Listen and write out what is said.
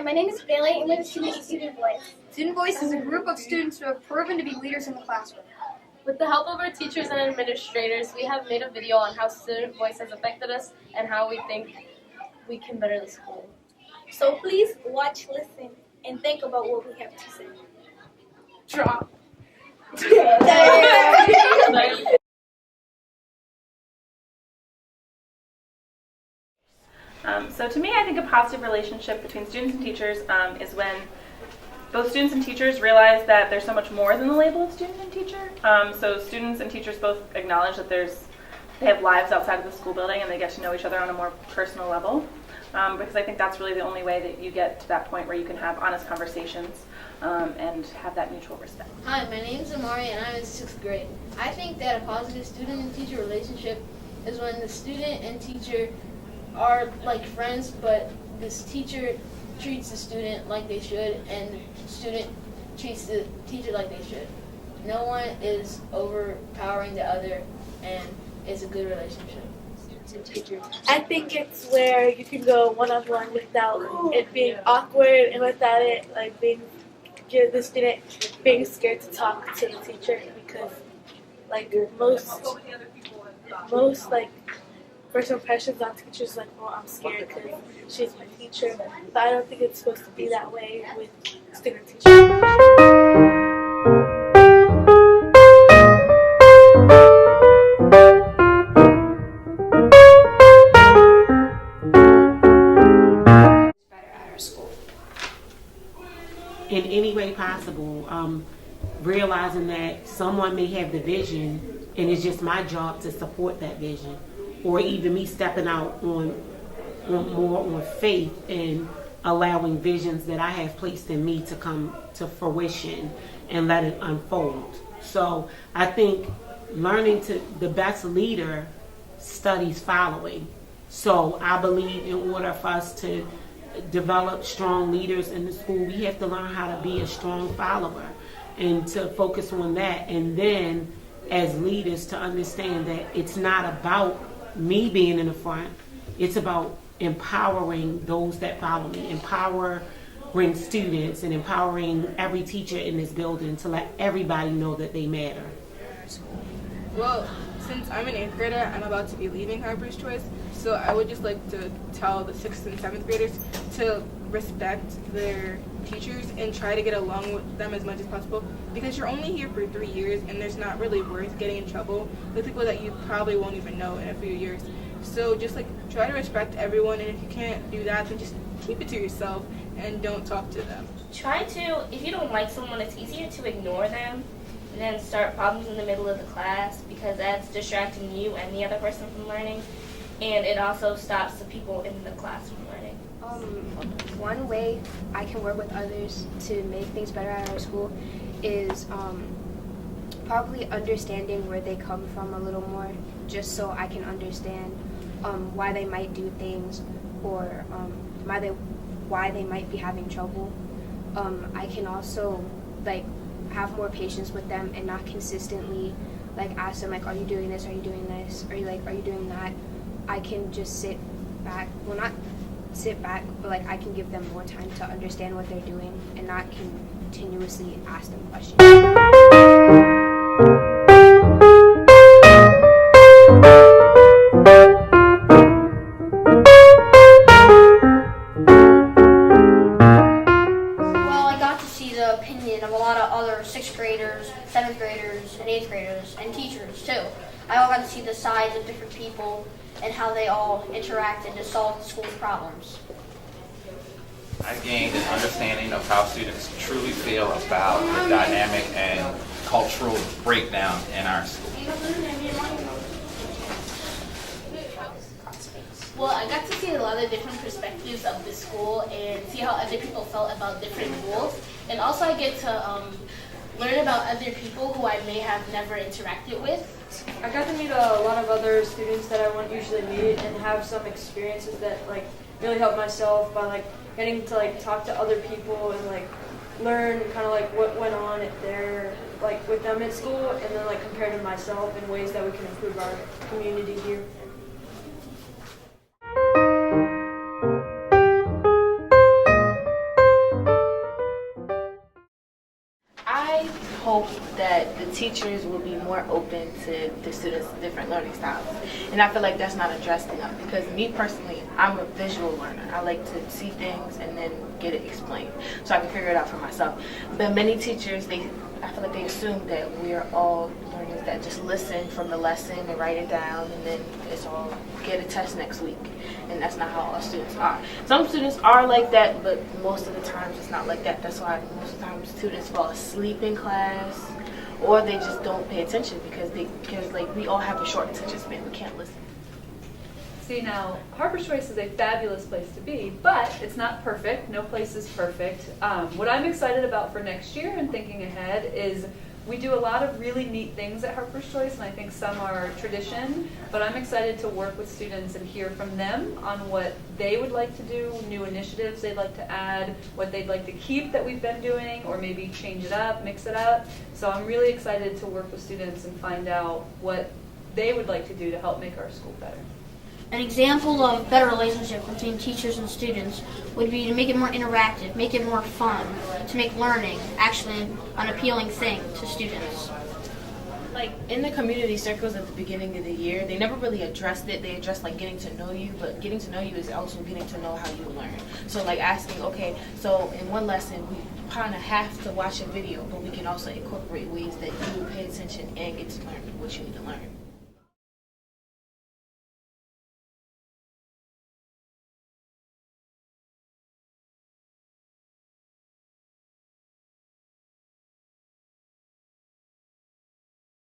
my name is Bailey, and we're the student at Student Voice. Student Voice is a group of students who have proven to be leaders in the classroom. With the help of our teachers and administrators, we have made a video on how Student Voice has affected us and how we think we can better the school. So please watch, listen, and think about what we have to say. Drop. So to me, I think a positive relationship between students and teachers is when both students and teachers realize that there's so much more than the label of student and teacher. So students and teachers both acknowledge that they have lives outside of the school building and they get to know each other on a more personal level. Because I think that's really the only way that you get to that point where you can have honest conversations and have that mutual respect. Hi, my name is Amari and I'm in 6th grade. I think that a positive student and teacher relationship is when the student and teacher are like friends, but this teacher treats the student like they should and the student treats the teacher like they should. No one is overpowering the other and it's a good relationship. I think it's where you can go one-on-one without it being awkward and without it like being the student being scared to talk to the teacher, because like most like first impressions on teachers like, well, I'm scared because she's my teacher, but I don't think it's supposed to be that way with student teachers. In any way possible, realizing that someone may have the vision and it's just my job to support that vision, or even me stepping out on faith and allowing visions that I have placed in me to come to fruition and let it unfold. So I think the best leader studies following. So I believe in order for us to develop strong leaders in the school, we have to learn how to be a strong follower and to focus on that. And then as leaders to understand that it's not about me being in the front, it's about empowering those that follow me, empowering students and empowering every teacher in this building to let everybody know that they matter. Well, since I'm an 8th grader, I'm about to be leaving Harper's Choice, so I would just like to tell the 6th and 7th graders to respect their teachers and try to get along with them as much as possible, because you're only here for 3 years and there's not really worth getting in trouble with people that you probably won't even know in a few years. So just like try to respect everyone, and if you can't do that, then just keep it to yourself and don't talk to them. Try to, if you don't like someone, it's easier to ignore them and then start problems in the middle of the class, because that's distracting you and the other person from learning, and it also stops the people in the class from learning. One way I can work with others to make things better at our school is probably understanding where they come from a little more, just so I can understand why they might do things, or why they might be having trouble. I can also like have more patience with them and not consistently like ask them like, are you doing this, are you doing this, or are you doing that. I can just sit back, well, not sit back, but like I can give them more time to understand what they're doing and not continuously ask them questions. The opinion of a lot of other 6th graders, 7th graders, and 8th graders, and teachers too. I all got to see the sides of different people and how they all interacted to solve the school's problems. I gained an understanding of how students truly feel about the dynamic and cultural breakdown in our school. Well, I got to see a lot of different perspectives of the school and see how other people felt about different rules. And also I get to learn about other people who I may have never interacted with. I got to meet a lot of other students that I wouldn't usually meet and have some experiences that like really helped myself by like getting to like talk to other people and like learn kind of like what went on there like with them at school, and then like compare to myself in ways that we can improve our community here. teachers will be more open to the students' different learning styles. And I feel like that's not addressed enough because me personally, I'm a visual learner. I like to see things and then get it explained so I can figure it out for myself. But many teachers, I feel like they assume that we are all learners that just listen from the lesson and write it down and then it's all get a test next week. And that's not how all students are. Some students are like that, but most of the times it's not like that. That's why most of the time students fall asleep in class or they just don't pay attention because like we all have a short attention span. We can't listen. See, now, Harper's Choice is a fabulous place to be, but it's not perfect. No place is perfect. What I'm excited about for next year and thinking ahead is we do a lot of really neat things at Harper's Choice, and I think some are tradition, but I'm excited to work with students and hear from them on what they would like to do, new initiatives they'd like to add, what they'd like to keep that we've been doing, or maybe change it up, mix it up. So I'm really excited to work with students and find out what they would like to do to help make our school better. An example of better relationship between teachers and students would be to make it more interactive, make it more fun, to make learning actually an appealing thing to students. Like in the community circles at the beginning of the year, they never really addressed it. They addressed like getting to know you, but getting to know you is also getting to know how you learn. So like asking, okay, so in one lesson we kind of have to watch a video, but we can also incorporate ways that you pay attention and get to learn what you need to learn.